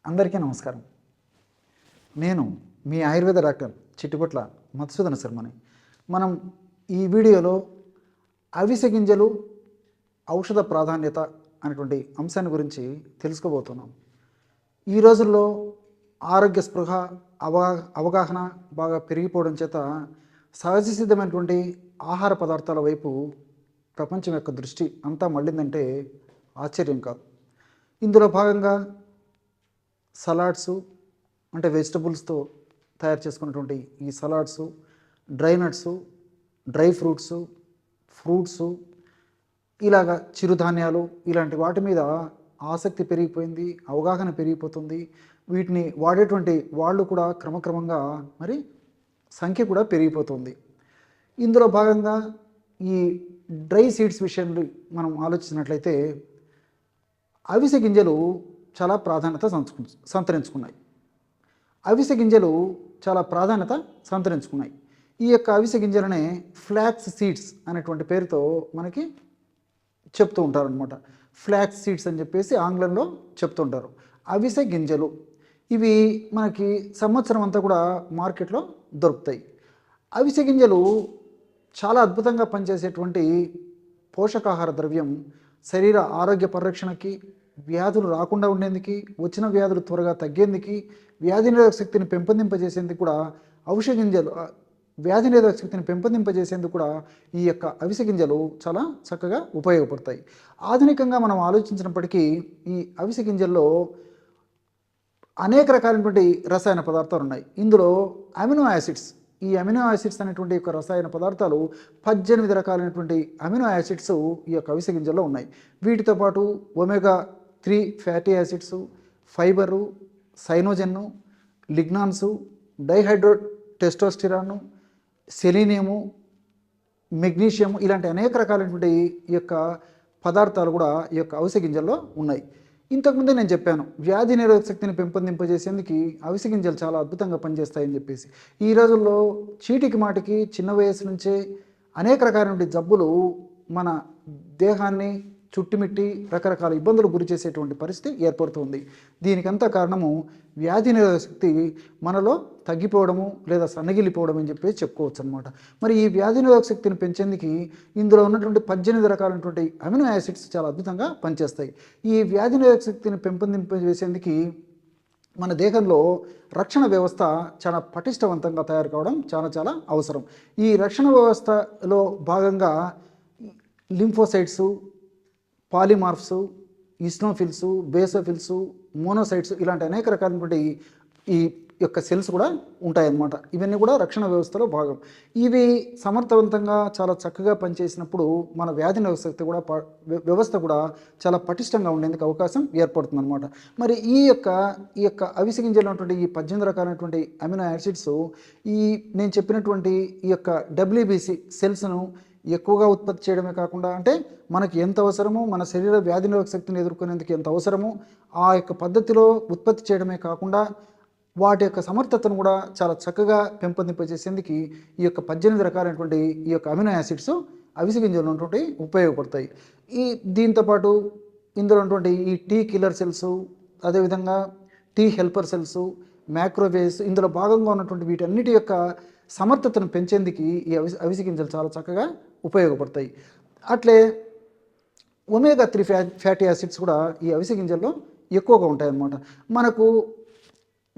అందరికీ నమస్కారం. నేను మీ ఆయుర్వేద డాక్టర్ చిట్టిపొట్ల మధుసూదన శర్మని. మనం ఈ వీడియోలో అవిసె గింజలు ఔషధ ప్రాధాన్యత అనేటువంటి అంశాన్ని గురించి తెలుసుకోబోతున్నాం. ఈ రోజుల్లో ఆరోగ్య స్పృహ అవగాహన బాగా పెరిగిపోవడం చేత సహజ సిద్ధమైనటువంటి ఆహార పదార్థాల వైపు ప్రపంచం యొక్క దృష్టి అంతా మళ్ళిందంటే ఆశ్చర్యం కాదు. ఇందులో భాగంగా సలాడ్సు అంటే వెజిటబుల్స్తో తయారు చేసుకున్నటువంటి ఈ salads, dry nuts, dry fruits ఇలాగా చిరుధాన్యాలు ఇలాంటి వాటి మీద ఆసక్తి పెరిగిపోయింది, అవగాహన పెరిగిపోతుంది. వీటిని వాడేటువంటి వాళ్ళు కూడా క్రమక్రమంగా మరి సంఖ్య కూడా పెరిగిపోతుంది. ఇందులో భాగంగా ఈ డ్రై సీడ్స్ విషయంలో మనం ఆలోచించినట్లయితే అవిసె గింజలు చాలా ప్రాధాన్యత సంతరించుకున్నాయి. అవిసె గింజలు చాలా ప్రాధాన్యత సంతరించుకున్నాయి. ఈ యొక్క అవిసె గింజలనే ఫ్లాక్స్ సీడ్స్ అనేటువంటి పేరుతో మనకి చెప్తూ ఉంటారు అనమాట. ఫ్లాక్స్ సీడ్స్ అని చెప్పేసి ఆంగ్లంలో చెప్తుంటారు. అవిసె గింజలు ఇవి మనకి సంవత్సరం అంతా కూడా మార్కెట్లో దొరుకుతాయి. అవిసె గింజలు చాలా అద్భుతంగా పనిచేసేటువంటి పోషకాహార ద్రవ్యం. శరీర ఆరోగ్య పరిరక్షణకి, వ్యాధులు రాకుండా ఉండేందుకు, వచ్చిన వ్యాధులు త్వరగా తగ్గేందుకు, వ్యాధి నిరోధక శక్తిని పెంపొందింపజేసేందుకు కూడా అవిసె గింజలు వ్యాధి నిరోధక శక్తిని పెంపొందింపజేసేందుకు కూడా ఈ యొక్క అవిసె గింజలు చాలా చక్కగా ఉపయోగపడతాయి. ఆధునికంగా మనం ఆలోచించినప్పటికీ ఈ అవిసె గింజల్లో అనేక రకాలైనటువంటి రసాయన పదార్థాలు ఉన్నాయి. ఇందులో అమినో యాసిడ్స్, ఈ అమినో యాసిడ్స్ అనేటువంటి యొక్క రసాయన పదార్థాలు 18 రకాలైనటువంటి అమినో యాసిడ్స్ ఈ యొక్క అవిసె గింజల్లో ఉన్నాయి. వీటితో పాటు omega three fatty acids, fibre, cyanogen, lignans, dihydrotestosterone, selenium, magnesium ఇలాంటి అనేక రకాలైనటువంటి ఈ యొక్క పదార్థాలు కూడా ఈ యొక్క అవిసె గింజల్లో ఉన్నాయి. ఇంతకుముందే నేను చెప్పాను, వ్యాధి నిరోధక శక్తిని పెంపొందింపజేసేందుకు అవిసె గింజలు చాలా అద్భుతంగా పనిచేస్తాయని చెప్పేసి. ఈ రోజుల్లో చీటికి మాటికి చిన్న వయసు నుంచే అనేక రకాలైన జబ్బులు మన దేహాన్ని చుట్టుమిట్టి రకరకాల ఇబ్బందులు గురి చేసేటువంటి పరిస్థితి ఏర్పడుతుంది. దీనికంతా కారణము వ్యాధి నిరోధక శక్తి మనలో తగ్గిపోవడము లేదా సన్నగిల్లిపోవడం అని చెప్పి చెప్పుకోవచ్చు అనమాట. మరి ఈ వ్యాధి నిరోధక శక్తిని పెంచేందుకు ఇందులో ఉన్నటువంటి 18 రకాలైనటువంటి అమినో యాసిడ్స్ చాలా అద్భుతంగా పనిచేస్తాయి. ఈ వ్యాధి నిరోధక శక్తిని పెంపొందింపజేసేందుకు మన దేహంలో రక్షణ వ్యవస్థ చాలా పటిష్టవంతంగా తయారు కావడం చాలా అవసరం. ఈ రక్షణ వ్యవస్థలో భాగంగా లింఫోసైట్స్, పాలిమార్ఫ్స్, ఈస్నోఫిల్స్, బేసోఫిల్స్, మోనోసైట్స్ ఇలాంటి అనేక రకాలైనటువంటి ఈ యొక్క సెల్స్ కూడా ఉంటాయన్నమాట. ఇవన్నీ కూడా రక్షణ వ్యవస్థలో భాగం. ఇవి సమర్థవంతంగా చాలా చక్కగా పనిచేసినప్పుడు మన వ్యాధి నిరోధక కూడా వ్యవస్థ కూడా చాలా పటిష్టంగా ఉండేందుకు అవకాశం ఏర్పడుతుంది అనమాట. మరి ఈ యొక్క అవిసె గింజలు ఉన్నటువంటి ఈ 18 రకాలైనటువంటి అమినో యాసిడ్స్ నేను చెప్పినటువంటి ఈ యొక్క WBC సెల్స్ను ఎక్కువగా ఉత్పత్తి చేయడమే కాకుండా, అంటే మనకి ఎంత అవసరమో, మన శరీర వ్యాధి నిరోధక శక్తిని ఎదుర్కొనేందుకు ఎంత అవసరమో ఆ యొక్క పద్ధతిలో ఉత్పత్తి చేయడమే కాకుండా వాటి యొక్క సమర్థతను కూడా చాలా చక్కగా పెంపొందింపజేసేందుకు ఈ యొక్క 18 రకాలైనటువంటి ఈ యొక్క అమినో యాసిడ్స్ అవిసె గింజలు ఉన్నటువంటి ఉపయోగపడతాయి. దీంతోపాటు ఇందులో ఉన్నటువంటి ఈ టీ కిల్లర్ సెల్స్, అదేవిధంగా టీ హెల్పర్ సెల్స్, మ్యాక్రోవేవ్స్ ఇందులో భాగంగా ఉన్నటువంటి వీటన్నిటి యొక్క సమర్థతను పెంచేందుకు ఈ అవిసె గింజలు చాలా చక్కగా ఉపయోగపడతాయి. అట్లే ఒమేగా-3 ఫ్యాటీ యాసిడ్స్ కూడా ఈ అవిసె గింజల్లో ఎక్కువగా ఉంటాయన్నమాట. మనకు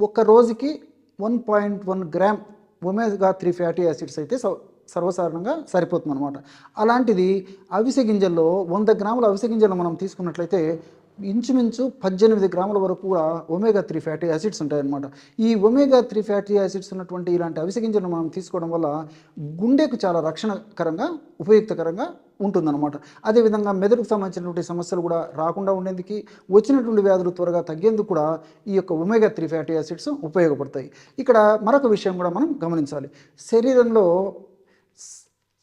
ఒక్క రోజుకి 1.1 గ్రామ్ ఒమేగా-3 ఫ్యాటీ యాసిడ్స్ అయితే సర్వసాధారణంగా సరిపోతుంది అనమాట. అలాంటిది అవిసె గింజల్లో 100 గ్రాముల అవిసె గింజలు మనం తీసుకున్నట్లయితే ఇంచుమించు 18 గ్రాముల వరకు కూడా ఒమేగా-3 ఫ్యాటీ యాసిడ్స్ ఉంటాయన్నమాట. ఈ ఒమేగా-3 ఫ్యాటీ యాసిడ్స్ ఉన్నటువంటి ఇలాంటి అవిసె గింజలను మనం తీసుకోవడం వల్ల గుండెకు చాలా రక్షణకరంగా, ఉపయుక్తకరంగా ఉంటుందన్నమాట. అదేవిధంగా మెదడుకు సంబంధించినటువంటి సమస్యలు కూడా రాకుండా ఉండేందుకు, వచ్చినటువంటి వ్యాధులు త్వరగా తగ్గేందుకు కూడా ఈ యొక్క ఒమేగా-3 ఫ్యాటీ యాసిడ్స్ ఉపయోగపడతాయి. ఇక్కడ మరొక విషయం కూడా మనం గమనించాలి. శరీరంలో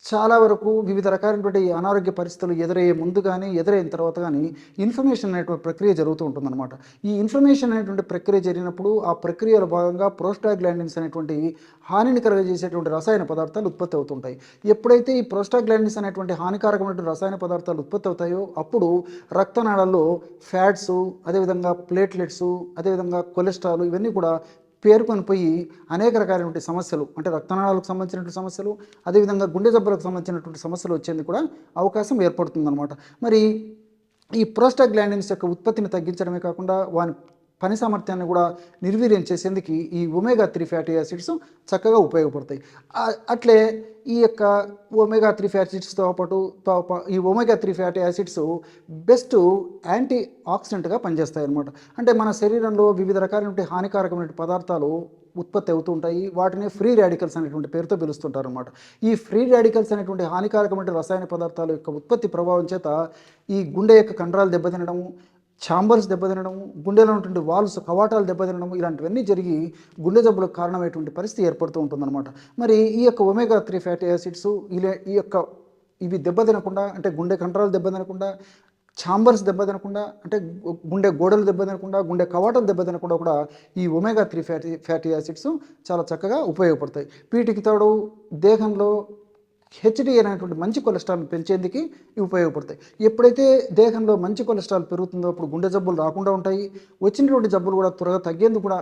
చాలా వరకు వివిధ రకాలైనటువంటి అనారోగ్య పరిస్థితులు ఎదురయ్యే ముందు కానీ ఎదురైన తర్వాత కానీ ఇన్ఫర్మేషన్ అనేటువంటి ప్రక్రియ జరుగుతూ ఉంటుందన్నమాట. ఈ ఇన్ఫర్మేషన్ అనేటువంటి ప్రక్రియ జరిగినప్పుడు ఆ ప్రక్రియలో భాగంగా ప్రోస్టాగ్లాండిన్స్ అనేటువంటి హానిని కలుగజేసేటువంటి రసాయన పదార్థాలు ఉత్పత్తి అవుతుంటాయి. ఎప్పుడైతే ఈ ప్రోస్టాగ్లాండిన్స్ అనేటువంటి హానికారకమైనటువంటి రసాయన పదార్థాలు ఉత్పత్తి అవుతాయో అప్పుడు రక్తనాళాల్లో ఫ్యాట్స్, అదేవిధంగా ప్లేట్లెట్స్, అదేవిధంగా కొలెస్ట్రాల్ ఇవన్నీ కూడా పేరుకొని పోయి అనేక రకాలైనటువంటి సమస్యలు, అంటే రక్తనాళాలకు సంబంధించినటువంటి సమస్యలు, అదేవిధంగా గుండె జబ్బులకు సంబంధించినటువంటి సమస్యలు వచ్చేందుకు కూడా అవకాశం ఏర్పడుతుందన్నమాట. మరి ఈ ప్రోస్టాగ్లాండిన్స్ యొక్క ఉత్పత్తిని తగ్గించడమే కాకుండా వాని పని సామర్థ్యాన్ని కూడా నిర్వీర్యం చేసేందుకు ఈ ఒమేగా 3 ఫ్యాటీ యాసిడ్స్ చక్కగా ఉపయోగపడతాయి. అట్లే ఈ యొక్క ఒమేగా 3 ఫ్యాటీ యాసిడ్స్తో పాటు ఈ ఒమేగా 3 ఫ్యాటీ యాసిడ్స్ బెస్ట్ యాంటీ ఆక్సిడెంట్గా పనిచేస్తాయి అన్నమాట. అంటే మన శరీరంలో వివిధ రకాలైన హానికారకమైన పదార్థాలు ఉత్పత్తి అవుతూ ఉంటాయి. వాటిని ఫ్రీ రాడికల్స్ అనేటువంటి పేరుతో పిలుస్తుంటారు అనమాట. ఈ ఫ్రీ రాడికల్స్ అనేటువంటి హానికారకమైన రసాయన పదార్థాల యొక్క ఉత్పత్తి ప్రభావం చేత ఈ గుండె యొక్క కండరాలు దెబ్బతినడము, ఛాంబర్స్ దెబ్బతినడము, గుండెలో ఉన్నటువంటి వాల్వ్స్ కవాటాలు దెబ్బతినడము, ఇలాంటివన్నీ జరిగి గుండె జబ్బులకు కారణమైనటువంటి పరిస్థితి ఏర్పడుతూ ఉంటుందన్నమాట. మరి ఈ యొక్క ఒమేగా 3 ఫ్యాటీ యాసిడ్స్ ఇవి దెబ్బతినకుండా, అంటే గుండె కండరాలు దెబ్బతినకుండా, ఛాంబర్స్ దెబ్బతినకుండా, అంటే గుండె గోడలు దెబ్బతినకుండా, గుండె కవాటాలు దెబ్బతినకుండా కూడా ఈ ఒమేగా 3 ఫ్యాటీ యాసిడ్స్ చాలా చక్కగా ఉపయోగపడతాయి. వీటికి తోడు దేహంలో హెచ్డిఎల్ అనేటువంటి మంచి కొలెస్ట్రాల్ని పెంచేందుకు ఇవి ఉపయోగపడతాయి. ఎప్పుడైతే దేహంలో మంచి కొలెస్ట్రాల్ పెరుగుతుందో అప్పుడు గుండె జబ్బులు రాకుండా ఉంటాయి. వచ్చినటువంటి జబ్బులు కూడా త్వరగా తగ్గేందుకు కూడా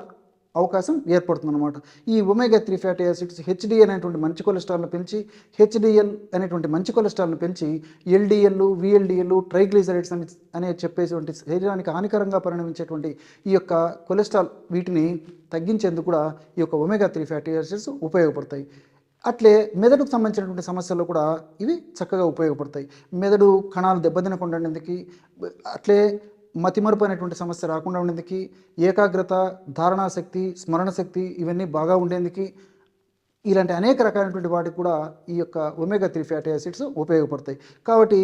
అవకాశం ఏర్పడుతుందన్నమాట. ఈ ఒమేగా 3 ఫ్యాటీ యాసిడ్స్ హెచ్డిఎల్ అనేటువంటి మంచి కొలెస్ట్రాల్ని పెంచి, హెచ్డిఎల్ అనేటువంటి మంచి కొలెస్ట్రాల్ని పెంచి ఎల్డిఎల్, విఎల్డిఎల్, ట్రైగ్లిసరైడ్స్ అనే చెప్పేటువంటి శరీరానికి హానికరంగా పరిణమించేటువంటి ఈ యొక్క కొలెస్ట్రాల్ వీటిని తగ్గించేందుకు కూడా ఈ యొక్క ఒమేగా 3 ఫ్యాటీ యాసిడ్స్ ఉపయోగపడతాయి. అట్లే మెదడుకు సంబంధించినటువంటి సమస్యల్లో కూడా ఇవి చక్కగా ఉపయోగపడతాయి. మెదడు కణాలు దెబ్బతినకుండా ఉండేందుకు, అట్లే మతిమరుపు అనేటువంటి సమస్య రాకుండా ఉండేందుకు, ఏకాగ్రత, ధారణాశక్తి, స్మరణ శక్తి ఇవన్నీ బాగా ఉండేందుకు, ఇలాంటి అనేక రకాలైనటువంటి వాటికి కూడా ఈ యొక్క ఒమేగా 3 ఫ్యాటీ యాసిడ్స్ ఉపయోగపడతాయి. కాబట్టి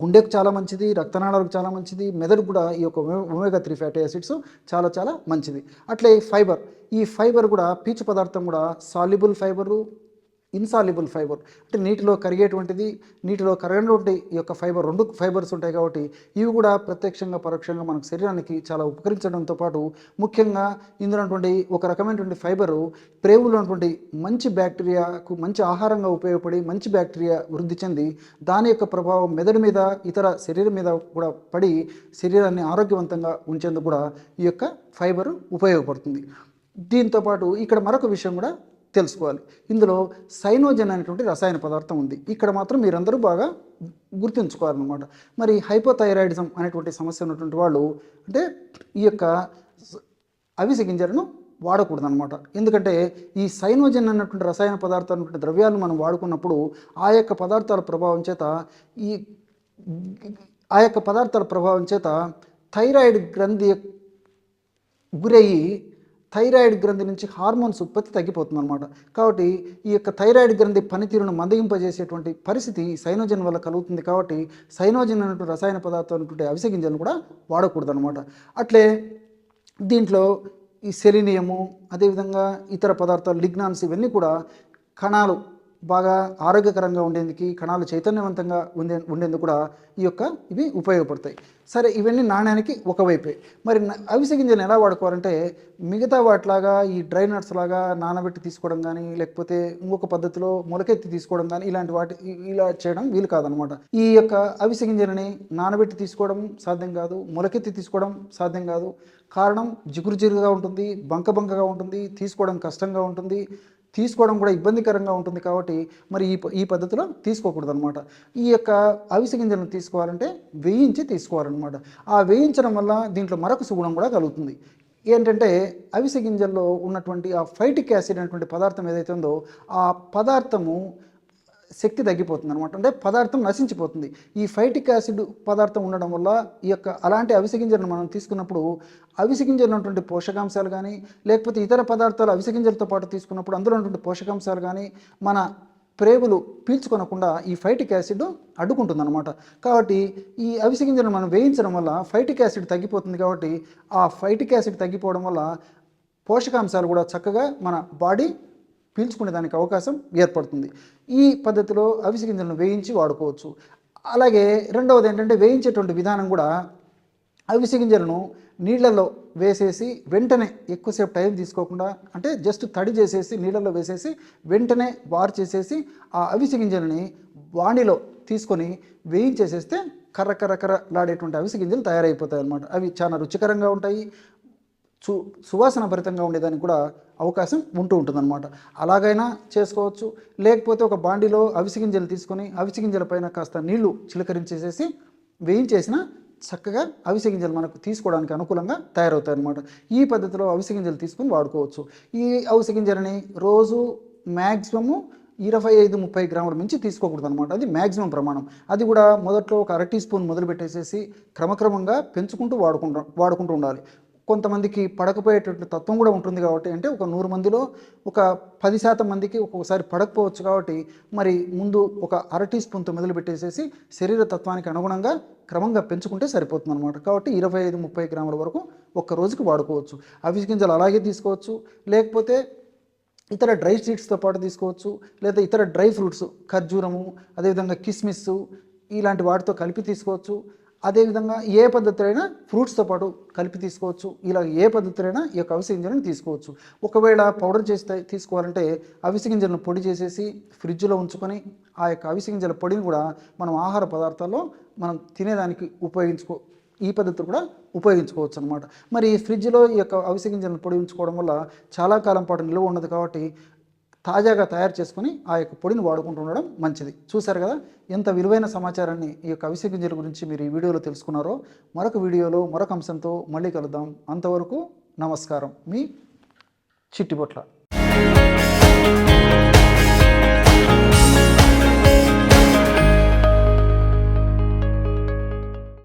గుండెకు చాలా మంచిది, రక్తనాళాలకు చాలా మంచిది, మెదడు కూడా ఈ యొక్క ఒమేగా 3 ఫ్యాటీ యాసిడ్స్ చాలా చాలా మంచిది. అట్లే ఫైబర్, ఈ ఫైబర్ కూడా పీచు పదార్థం కూడా సాల్యుబుల్ ఫైబరు, ఇన్సాల్యుబుల్ ఫైబర్, అంటే నీటిలో కరిగేటువంటిది, నీటిలో కరగనటువంటి ఈ యొక్క ఫైబర్, 2 ఫైబర్స్ ఉంటాయి. కాబట్టి ఇవి కూడా ప్రత్యక్షంగా పరోక్షంగా మనకు శరీరానికి చాలా ఉపకరించడంతో పాటు ముఖ్యంగా ఇందులో ఉన్నటువంటి ఒక రకమైనటువంటి ఫైబరు ప్రేగులో ఉన్నటువంటి మంచి బ్యాక్టీరియాకు మంచి ఆహారంగా ఉపయోగపడి మంచి బ్యాక్టీరియా వృద్ధి చెంది దాని యొక్క ప్రభావం మెదడు మీద, ఇతర శరీరం మీద కూడా పడి శరీరాన్ని ఆరోగ్యవంతంగా ఉంచేందుకు కూడా ఈ యొక్క ఫైబరు ఉపయోగపడుతుంది. దీంతోపాటు ఇక్కడ మరొక విషయం కూడా తెలుసుకోవాలి. ఇందులో సైనోజన్ అనేటువంటి రసాయన పదార్థం ఉంది. ఇక్కడ మాత్రం మీరందరూ బాగా గుర్తుంచుకోవాలన్నమాట. మరి హైపోథైరాయిడిజం అనేటువంటి సమస్య ఉన్నటువంటి వాళ్ళు అంటే ఈ యొక్క అవిసె గింజలను వాడకూడదన్నమాట. ఎందుకంటే ఈ సైనోజన్ అన్నటువంటి రసాయన పదార్థాలు అన్నటువంటి ద్రవ్యాలను మనం వాడుకున్నప్పుడు ఆ యొక్క పదార్థాల ప్రభావం చేత థైరాయిడ్ గ్రంథి గురయ్యి థైరాయిడ్ గ్రంథి నుంచి హార్మోన్స్ ఉత్పత్తి తగ్గిపోతుంది అనమాట. కాబట్టి ఈ యొక్క థైరాయిడ్ గ్రంథి పనితీరును మందగింపజేసేటువంటి పరిస్థితి సైనోజన్ వల్ల కలుగుతుంది. కాబట్టి సైనోజన్ అనేటువంటి రసాయన పదార్థం అనేటువంటి అవిసె గింజలను కూడా వాడకూడదు అనమాట. అట్లే దీంట్లో ఈ సెలీనియము, అదేవిధంగా ఇతర పదార్థాలు, లిగ్నాన్స్ ఇవన్నీ కూడా కణాలు బాగా ఆరోగ్యకరంగా ఉండేందుకు, కణాలు చైతన్యవంతంగా ఉండేందుకు కూడా ఈ యొక్క ఇవి ఉపయోగపడతాయి. సరే, ఇవన్నీ నాణ్యానికి ఒకవైపే. మరి అవిసె గింజలను ఎలా వాడుకోవాలంటే మిగతా వాటిలాగా ఈ డ్రై నట్స్ లాగా నానబెట్టి తీసుకోవడం కానీ, లేకపోతే ఇంకొక పద్ధతిలో మొలకెత్తి తీసుకోవడం కానీ ఇలా చేయడం వీలు కాదనమాట. ఈ యొక్క అవిసె గింజలని నానబెట్టి తీసుకోవడం సాధ్యం కాదు, మొలకెత్తి తీసుకోవడం సాధ్యం కాదు. కారణం జిగురుగా ఉంటుంది, బంకగా ఉంటుంది, తీసుకోవడం కష్టంగా ఉంటుంది, తీసుకోవడం కూడా ఇబ్బందికరంగా ఉంటుంది. కాబట్టి మరి ఈ పద్ధతిలో తీసుకోకూడదు అనమాట. ఈ యొక్క అవిసె గింజలను తీసుకోవాలంటే వేయించి తీసుకోవాలన్నమాట. ఆ వేయించడం వల్ల దీంట్లో మరొక సుగుణం కూడా కలుగుతుంది. ఏంటంటే అవిసె గింజల్లో ఉన్నటువంటి ఆ ఫైటిక్ యాసిడ్ అనేటువంటి పదార్థం ఏదైతే ఉందో ఆ పదార్థము శక్తి తగ్గిపోతుంది అనమాట. అంటే పదార్థం నశించిపోతుంది. ఈ ఫైటిక్ యాసిడ్ పదార్థం ఉండడం వల్ల ఈ యొక్క అలాంటి అవిసె గింజలను మనం తీసుకున్నప్పుడు అవిసె గింజలు ఉన్నటువంటి పోషకాంశాలు కానీ, లేకపోతే ఇతర పదార్థాలు అవిసె గింజలతో పాటు తీసుకున్నప్పుడు అందులో ఉన్నటువంటి పోషకాంశాలు కానీ మన ప్రేగులు పీల్చుకొనకుండా ఈ ఫైటిక్ యాసిడ్ అడ్డుకుంటుంది అనమాట. కాబట్టి ఈ అవిసె గింజలను మనం వేయించడం వల్ల ఫైటిక్ యాసిడ్ తగ్గిపోతుంది. కాబట్టి ఆ ఫైటిక్ యాసిడ్ తగ్గిపోవడం వల్ల పోషకాంశాలు కూడా చక్కగా మన బాడీ పీల్చుకునే దానికి అవకాశం ఏర్పడుతుంది. ఈ పద్ధతిలో అవిసె గింజలను వేయించి వాడుకోవచ్చు. అలాగే రెండవది ఏంటంటే వేయించేటువంటి విధానం కూడా అవిసె గింజలను నీళ్ళల్లో వేసేసి వెంటనే ఎక్కువసేపు టైం తీసుకోకుండా అంటే జస్ట్ తడి చేసేసి నీళ్ళల్లో వేసేసి వెంటనే వార్ చేసేసి ఆ అవిసె గింజలని వాణిలో తీసుకొని వేయించేసేస్తే కర్రలాడేటువంటి అవిసె గింజలు తయారైపోతాయి అన్నమాట. అవి చాలా రుచికరంగా ఉంటాయి, సువాసన భరితంగా ఉండేదానికి కూడా అవకాశం ఉంటుందన్నమాట. అలాగైనా చేసుకోవచ్చు. లేకపోతే ఒక బాండిలో అవిసె గింజలు తీసుకొని అవిసె గింజల పైన కాస్త నీళ్లు చిలకరించేసేసి వేయించేసిన చక్కగా అవిసె గింజలు మనకు తీసుకోవడానికి అనుకూలంగా తయారవుతాయి అన్నమాట. ఈ పద్ధతిలో అవిసె గింజలు తీసుకొని వాడుకోవచ్చు. ఈ అవిసె గింజలని రోజు మ్యాక్సిమము 25-30 గ్రాముల మించి తీసుకోకూడదు అనమాట. అది మ్యాక్సిమం ప్రమాణం. అది కూడా మొదట్లో ఒక అర టీ స్పూన్ మొదలు పెట్టేసేసి క్రమక్రమంగా పెంచుకుంటూ వాడుకుంటూ ఉండాలి. కొంతమందికి పడకపోయేటటువంటి తత్వం కూడా ఉంటుంది కాబట్టి, అంటే ఒక 100 మందిలో ఒక 10% మందికి ఒక్కొక్కసారి పడకపోవచ్చు కాబట్టి మరి ముందు ఒక అర టీ స్పూన్తో మొదలు పెట్టేసేసి శరీర తత్వానికి అనుగుణంగా క్రమంగా పెంచుకుంటే సరిపోతుంది అనమాట. కాబట్టి 25-30 గ్రాముల వరకు ఒక్క రోజుకి వాడుకోవచ్చు. అవిసె గింజలు అలాగే తీసుకోవచ్చు, లేకపోతే ఇతర డ్రై సీడ్స్తో పాటు తీసుకోవచ్చు, లేదా ఇతర డ్రై ఫ్రూట్స్ ఖర్జూరము, అదేవిధంగా కిస్మిస్ ఇలాంటి వాటితో కలిపి తీసుకోవచ్చు. అదేవిధంగా ఏ పద్ధతిలో ఫ్రూట్స్తో పాటు కలిపి తీసుకోవచ్చు. ఇలా ఏ పద్ధతిలో ఈ యొక్క అవిసె గింజలను తీసుకోవచ్చు. ఒకవేళ పౌడర్ చేసి తీసుకోవాలంటే అవిసె గింజలను పొడి చేసేసి ఫ్రిడ్జ్లో ఉంచుకొని ఆ యొక్క అవిసె గింజల పొడిని కూడా మనం ఆహార పదార్థాల్లో మనం తినేదానికి ఈ పద్ధతులు కూడా ఉపయోగించుకోవచ్చు అనమాట. మరి ఫ్రిడ్జ్లో ఈ యొక్క అవిసె గింజలను పొడి ఉంచుకోవడం వల్ల చాలా కాలం పాటు నిల్వ ఉండదు కాబట్టి తాజాగా తయారు చేసుకొని ఆ యొక్క పొడిని వాడుకుంటూ ఉండడం మంచిది. చూశారు కదా ఎంత విలువైన సమాచారాన్ని ఈ యొక్క అవిసె గింజల గురించి మీరు ఈ వీడియోలో తెలుసుకున్నారో. మరొక వీడియోలో మరొక అంశంతో మళ్ళీ కలుద్దాం. అంతవరకు నమస్కారం. మీ చిట్టిబొట్ల.